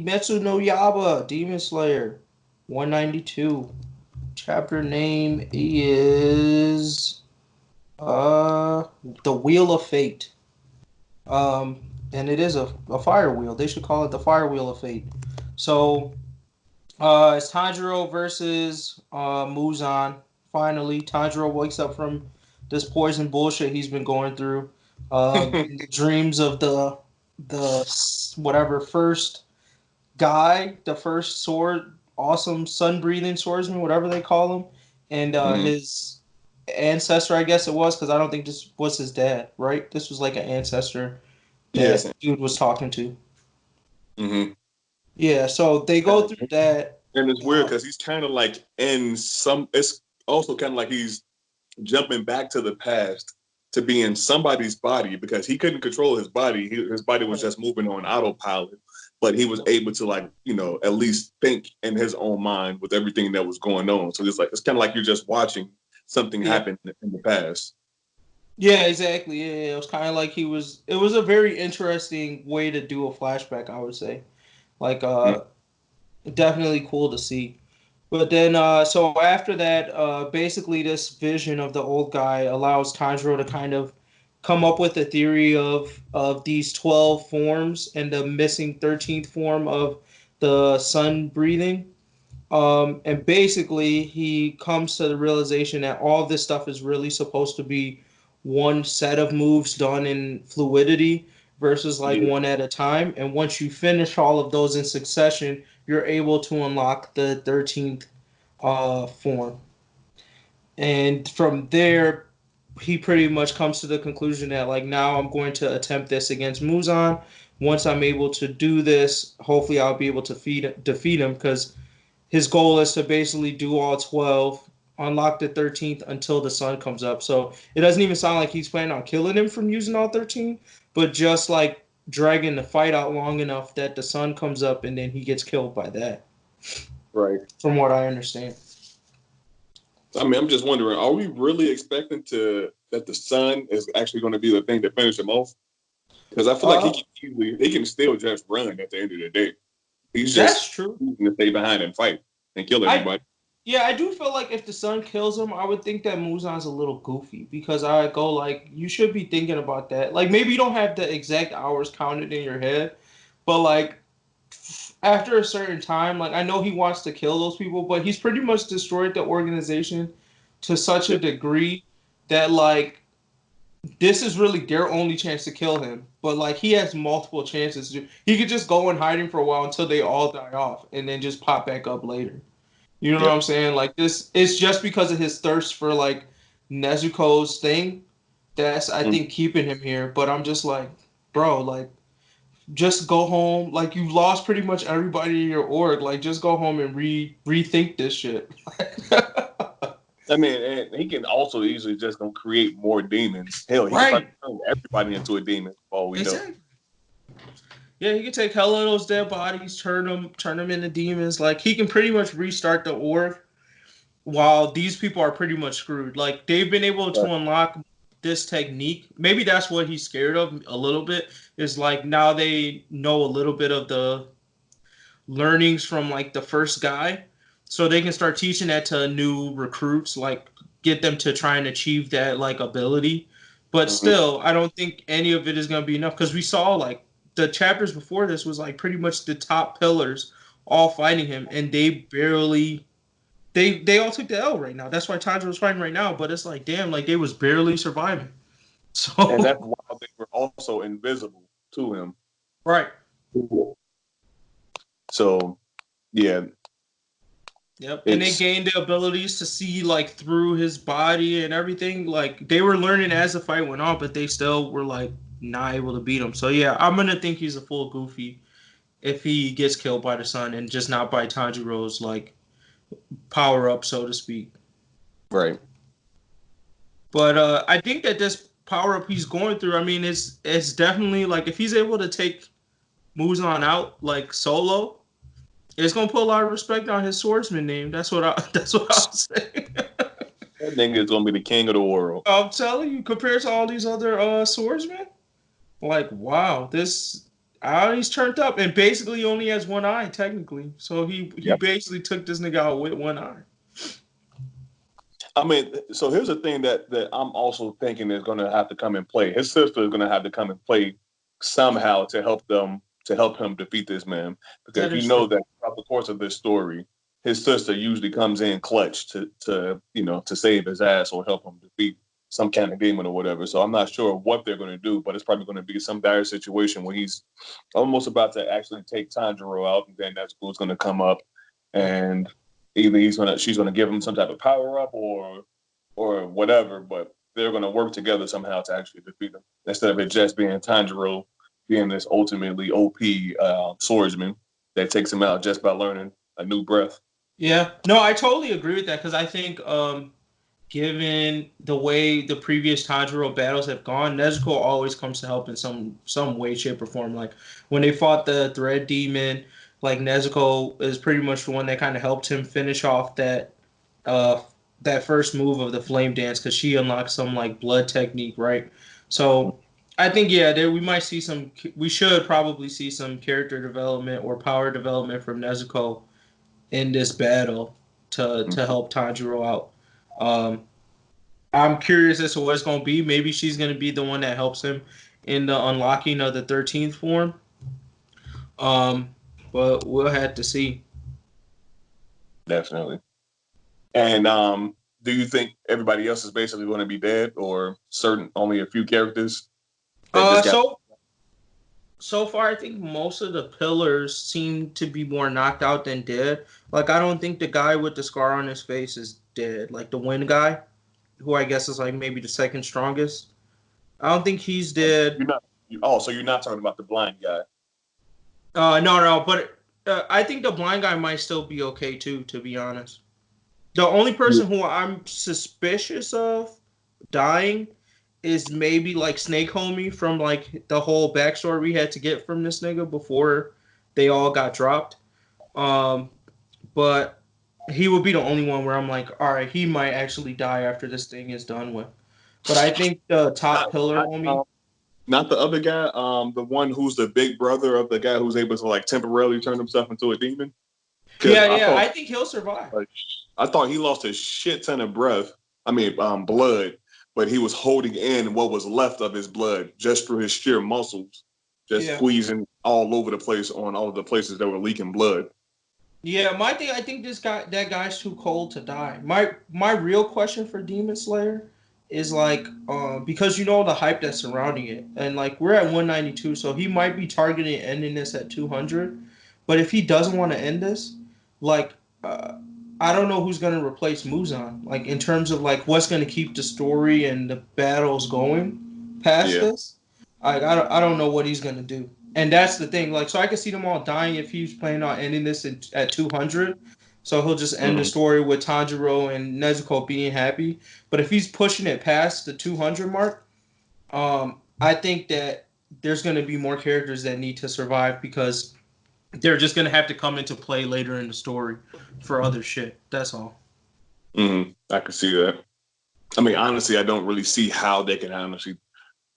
Kimetsu no Yaiba, Demon Slayer, 192. Chapter name is The Wheel of Fate. And it is a fire wheel. They should call it the Fire Wheel of Fate. So it's Tanjiro versus Muzan. Finally, Tanjiro wakes up from this poison bullshit he's been going through. The dreams of the whatever first guy, the first awesome sun breathing swordsman, whatever they call him, and his ancestor, I guess it was, because I don't think this was his dad, right? This was like an ancestor that dude was talking to. Mm-hmm. Yeah, so they go through that. And it's weird because he's kind of like it's also kind of like he's jumping back to the past to be in somebody's body because he couldn't control his body. His body was just moving on autopilot, but he was able to, like, at least think in his own mind with everything that was going on. So it's kind of like you're just watching something happen in the past. Yeah, exactly. Yeah, it was kind of like it was a very interesting way to do a flashback, I would say. Like, definitely cool to see. But then, so after that, basically this vision of the old guy allows Tanjiro to kind of come up with a theory of these 12 forms and the missing 13th form of the sun breathing. And basically, he comes to the realization that all of this stuff is really supposed to be one set of moves done in fluidity versus like one at a time. And once you finish all of those in succession, you're able to unlock the 13th form. And from there, he pretty much comes to the conclusion that, like, now I'm going to attempt this against Muzan. Once I'm able to do this, hopefully I'll be able to defeat him, because his goal is to basically do all 12, unlock the 13th until the sun comes up. So it doesn't even sound like he's planning on killing him from using all 13, but just like dragging the fight out long enough that the sun comes up and then he gets killed by that. Right. From what I understand. I mean, I'm just wondering, are we really expecting that the sun is actually going to be the thing to finish him off? Because I feel like he can still just run at the end of the day. He's just true. To stay behind and fight and kill everybody. I do feel like if the sun kills him, I would think that Muzan's a little goofy, because I go like, you should be thinking about that. Like, maybe you don't have the exact hours counted in your head, but like after a certain time, like, I know he wants to kill those people, but he's pretty much destroyed the organization to such a degree that, like, this is really their only chance to kill him. But like, he has multiple chances to. He could just go in hiding for a while until they all die off, and then just pop back up later. You know what I'm saying? Like, this, it's just because of his thirst for like Nezuko's thing that's, I think, keeping him here. But I'm just like, bro, like, just go home. Like, you've lost pretty much everybody in your org. Like, just go home and rethink this shit. I mean, and he can also easily just gonna create more demons. Hell, he can turn everybody into a demon. Oh, we know. Yeah, he can take hell of those dead bodies, turn them into demons. Like, he can pretty much restart the org, while these people are pretty much screwed. Like, they've been able to unlock this technique. Maybe that's what he's scared of a little bit. Is like, now they know a little bit of the learnings from like the first guy, so they can start teaching that to new recruits, like get them to try and achieve that like ability. But still, I don't think any of it is going to be enough, because we saw like the chapters before this was like pretty much the top pillars all fighting him, and they barely, they all took the L right now. That's why Tanjiro's fighting right now, but it's like, damn, like they was barely surviving. So, and that's why they were also invisible to him. Right. So, yeah. Yep. And they gained the abilities to see like through his body and everything. Like, they were learning as the fight went on, but they still were like not able to beat him. So yeah, I'm gonna think he's a full goofy if he gets killed by the sun and just not by Tanjiro's like power up, so to speak. Right. But I think that this power up he's going through, I mean, it's definitely like, if he's able to take Muzan out like solo, it's gonna put a lot of respect on his swordsman name. That's what I'll say. That nigga is gonna be the king of the world. I'm telling you, compared to all these other swordsmen, like, wow, this He's turned up and basically only has one eye technically. So he Yep. basically took this nigga out with one eye. I mean, so here's the thing that I'm also thinking is going to have to come and play. His sister is going to have to come and play somehow to help him defeat this man, because you know that throughout the course of this story, his sister usually comes in clutch to save his ass or help him defeat some kind of demon or whatever. So I'm not sure what they're going to do, but it's probably going to be some dire situation where he's almost about to actually take Tanjiro out, and then that's who's going to come up, and either she's gonna give him some type of power up or whatever, but they're gonna work together somehow to actually defeat him, instead of it just being Tanjiro being this ultimately OP swordsman that takes him out just by learning a new breath. Yeah, no, I totally agree with that, because I think given the way the previous Tanjiro battles have gone, Nezuko always comes to help in some way, shape, or form. Like when they fought the Thread Demon, like Nezuko is pretty much the one that kind of helped him finish off that first move of the flame dance, because she unlocked some like blood technique, right? So I think we should probably see some character development or power development from Nezuko in this battle to help Tanjiro out. I'm curious as to what it's going to be. Maybe she's going to be the one that helps him in the unlocking of the 13th form. But we'll have to see. Definitely. And do you think everybody else is basically going to be dead, or only a few characters? So far, I think most of the pillars seem to be more knocked out than dead. Like, I don't think the guy with the scar on his face is dead. Like, the wind guy, who I guess is, like, maybe the second strongest. I don't think he's dead. So you're not talking about the blind guy? No, but I think the blind guy might still be okay, too, to be honest. The only person who I'm suspicious of dying is maybe like Snake Homie from like the whole backstory we had to get from this nigga before they all got dropped. But he would be the only one where I'm like, all right, he might actually die after this thing is done with. But I think the top pillar homie. Not the other guy, the one who's the big brother of the guy who's able to like temporarily turn himself into a demon. I think he'll survive. I thought he lost a shit ton of blood, but he was holding in what was left of his blood just through his sheer muscles, squeezing all over the place on all of the places that were leaking blood. Yeah, my thing, I think that guy's too cold to die. My real question for Demon Slayer is like, because you know the hype that's surrounding it, and like we're at 192, so he might be targeting ending this at 200. But if he doesn't want to end this, like, I don't know who's going to replace Muzan. Like, in terms of, like, what's going to keep the story and the battles going past this. Like, I don't know what he's going to do. And that's the thing. Like, so I can see them all dying if he's planning on ending this at 200. So he'll just end the story with Tanjiro and Nezuko being happy. But if he's pushing it past the 200 mark, I think that there's going to be more characters that need to survive, because they're just going to have to come into play later in the story for other shit. That's all. I can see that. I mean, honestly, I don't really see how they can honestly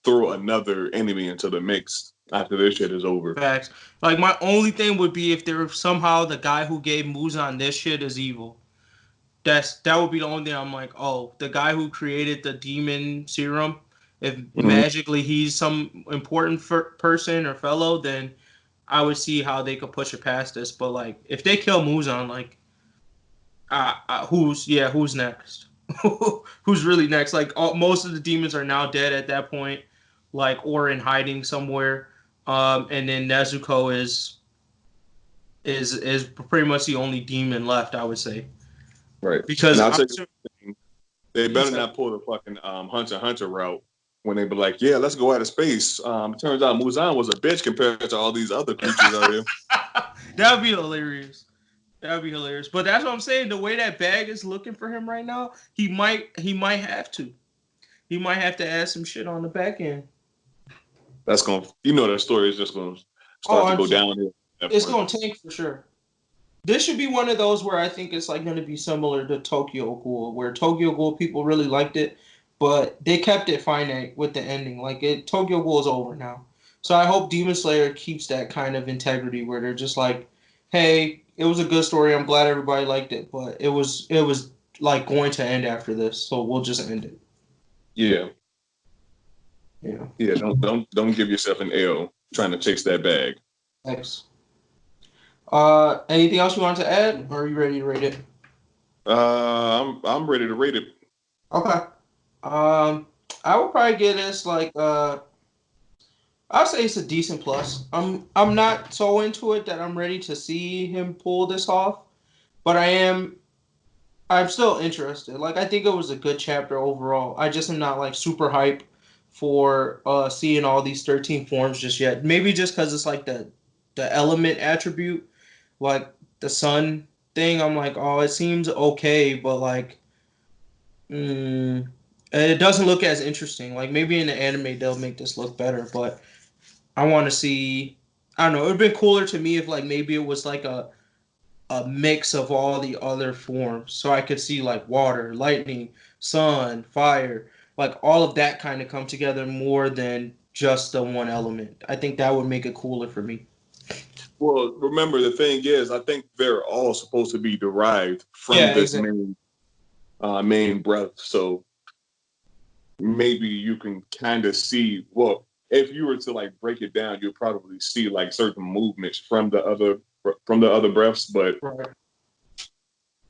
throw another enemy into the mix after this shit is over. Facts. Like, my only thing would be if there somehow the guy who gave Muzan this shit is evil. That would be the only thing I'm like, oh, the guy who created the demon serum, if magically he's some important person or fellow, then I would see how they could push it past this. But like, if they kill Muzan, like, who's next? Who's really next? Like, most of the demons are now dead at that point, like, or in hiding somewhere. And then Nezuko is pretty much the only demon left, I would say. Right. Because they better not pull the fucking Hunter x Hunter route when they be like, yeah, let's go out of space. Turns out Muzan was a bitch compared to all these other creatures out here. That would be hilarious. But that's what I'm saying. The way that bag is looking for him right now, he might have to. He might have to add some shit on the back end. That's going to, that story is just going to start to go downhill. It's going to tank for sure. This should be one of those where I think it's like going to be similar to Tokyo Ghoul, where Tokyo Ghoul people really liked it, but they kept it finite with the ending. Like, Tokyo Ghoul is over now. So I hope Demon Slayer keeps that kind of integrity where they're just like, hey, it was a good story. I'm glad everybody liked it, but it was like going to end after this, so we'll just end it. Yeah. Yeah. Yeah. Don't give yourself an L trying to chase that bag. Thanks. Anything else you want to add, or are you ready to rate it? I'm ready to rate it. Okay. I would probably give this like I'd say it's a decent plus. I'm not so into it that I'm ready to see him pull this off, but I'm still interested. Like I think it was a good chapter overall. I just am not like super hype for seeing all these 13 forms just yet. Maybe just because it's like the element attribute, like the sun thing. I'm like, oh, it seems okay, but like, it doesn't look as interesting. Like maybe in the anime they'll make this look better, but I want to see. I don't know. It would have been cooler to me if like maybe it was like a mix of all the other forms, so I could see like water, lightning, sun, fire, like all of that kind of come together more than just the one element. I think that would make it cooler for me. Well, remember the thing is, I think they're all supposed to be derived from Yeah, this exactly. main breath. So maybe you can kind of see. Well, if you were to like break it down, you'll probably see like certain movements from the other breaths, but Right.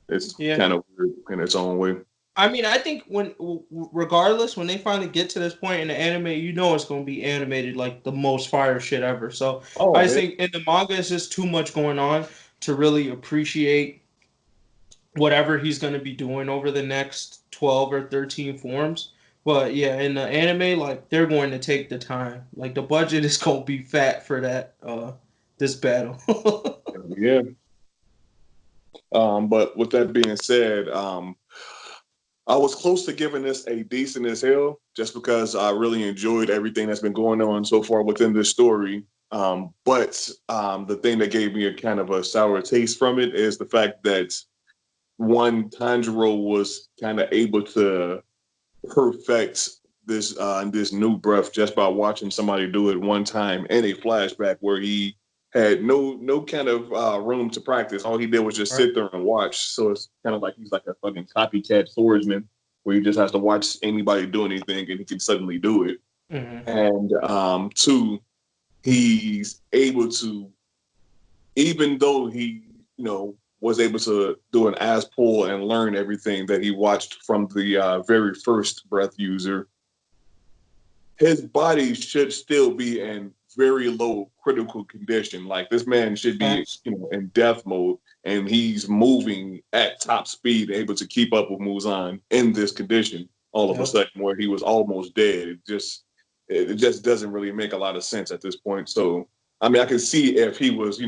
it's Yeah. kind of weird in its own way. I mean, I think regardless, when they finally get to this point in the anime, you know it's going to be animated like the most fire shit ever. So I Oh, just think in the manga, it's just too much going on to really appreciate whatever he's going to be doing over the next 12 or 13 forms. But yeah, in the anime, like they're going to take the time. Like the budget is going to be fat for that this battle. yeah. But with that being said, I was close to giving this a decent as hell, just because I really enjoyed everything that's been going on so far within this story. But the thing that gave me a kind of a sour taste from it is the fact that one, Tanjiro was kind of able to perfect this new breath just by watching somebody do it one time in a flashback where he had no kind of room to practice. All he did was just Right. sit there and watch. So it's kind of like he's like a fucking copycat swordsman where he just has to watch anybody do anything and he can suddenly do it. Mm-hmm. And two, he's able to, even though he, was able to do an ass pull and learn everything that he watched from the very first breath user, his body should still be in very low critical condition. Like this man should be, Thanks. in death mode, and he's moving at top speed, able to keep up with Muzan in this condition. All of a Yep. sudden, where he was almost dead, it just doesn't really make a lot of sense at this point. So, I mean, I can see if he was,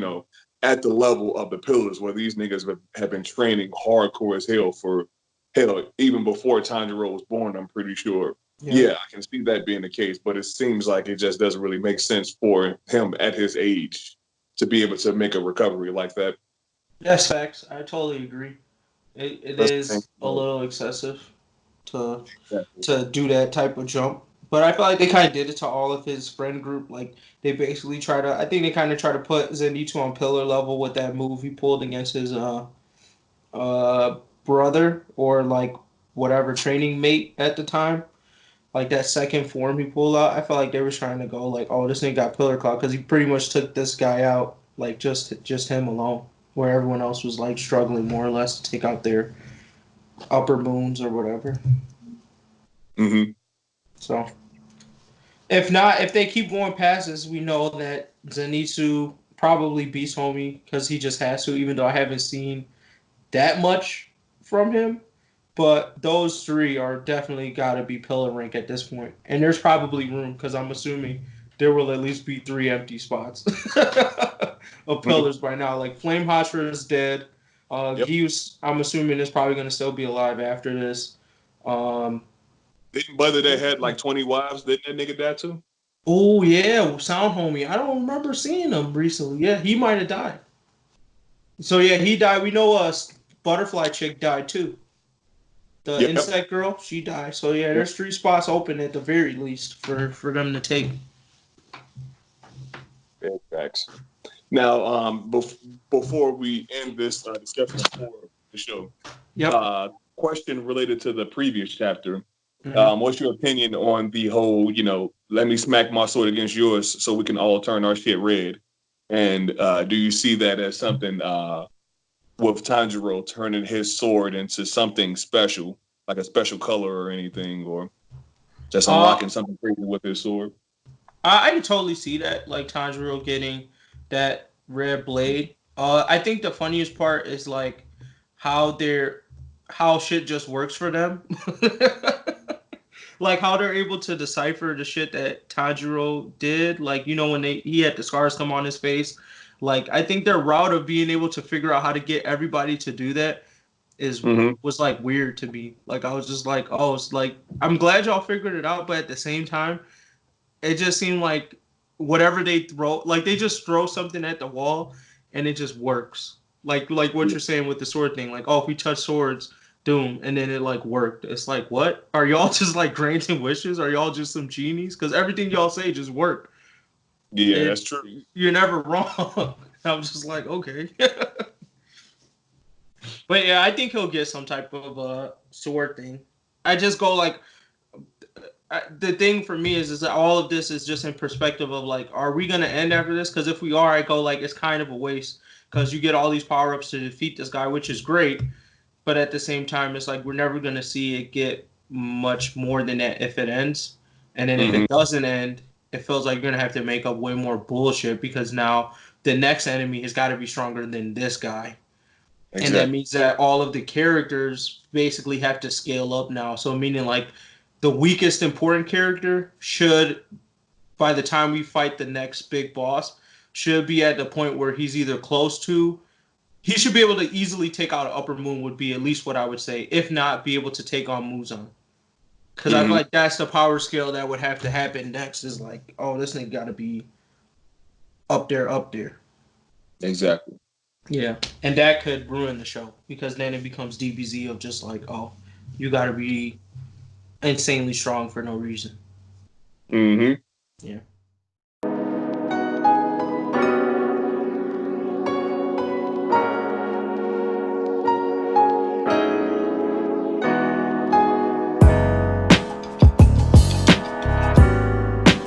at the level of the pillars where these niggas have been training hardcore as hell for hell, even before Tanjiro was born, I'm pretty sure. Yep. Yeah, I can see that being the case, but it seems like it just doesn't really make sense for him at his age to be able to make a recovery like that. That's facts. I totally agree. It That's the is a thing. little excessive to Exactly. to do that type of jump. But I feel like they kind of did it to all of his friend group. Like they basically try to. I think they kind of try to put Zenitsu on pillar level with that move he pulled against his uh brother or like whatever training mate at the time. Like that second form he pulled out. I felt like they were trying to go like, oh, this nigga got pillar clout because he pretty much took this guy out like just him alone, where everyone else was like struggling more or less to take out their upper moons or whatever. Mm-hmm. So if not, if they keep going past this, we know that Zenitsu probably beats Homie because he just has to, even though I haven't seen that much from him. But those three are definitely got to be pillar rank at this point. And there's probably room because I'm assuming there will at least be 3 empty spots of pillars by now. Like Flame Hashra is dead. Yep. I'm assuming, is probably going to still be alive after this. Um, Didn't Brother that had like 20 wives, didn't that nigga die too? Oh yeah, Sound Homie. I don't remember seeing him recently. Yeah, he might have died. So yeah, he died. We know Butterfly Chick died too. The Yep. insect girl, she died. So yeah, Yep. there's 3 spots open at the very least for them to take. Big facts. Now, before we end this discussion for the show, question related to the previous chapter. What's your opinion on the whole, let me smack my sword against yours so we can all turn our shit red? And do you see that as something with Tanjiro turning his sword into something special, like a special color or anything, or just unlocking something crazy with his sword? I can totally see that, like Tanjiro getting that red blade. I think the funniest part is like how shit just works for them. Like how they're able to decipher the shit that Tanjiro did. Like, when he had the scars come on his face. Like, I think their route of being able to figure out how to get everybody to do that was like weird to me. Like, I was just like, oh, it's like, I'm glad y'all figured it out, but at the same time, it just seemed like whatever they throw, like they just throw something at the wall and it just works. Like what you're saying with the sword thing. Like, oh, if we touch swords, doom, and then it like worked. It's like, what? Are y'all just like granting wishes? Are y'all just some genies? Because everything y'all say just worked. Yeah, that's true. You're never wrong. I'm just like, okay. But yeah, I think he'll get some type of sword thing. I just go like, the thing for me is that all of this is just in perspective of like, are we gonna end after this? Because if we are, I go like, it's kind of a waste because you get all these power ups to defeat this guy, which is great. But at the same time, it's like we're never going to see it get much more than that if it ends. And then if it doesn't end, it feels like you're going to have to make up way more bullshit because now the next enemy has got to be stronger than this guy. Exactly. And that means that all of the characters basically have to scale up now. So meaning like the weakest important character should, by the time we fight the next big boss, should be at the point where he's either close to, he should be able to easily take out Upper Moon would be at least what I would say. If not, be able to take on Muzan. Because I feel like that's the power scale that would have to happen next is like, oh, this nigga got to be up there. Exactly. Yeah. And that could ruin the show because then it becomes DBZ of just like, oh, you got to be insanely strong for no reason. Yeah.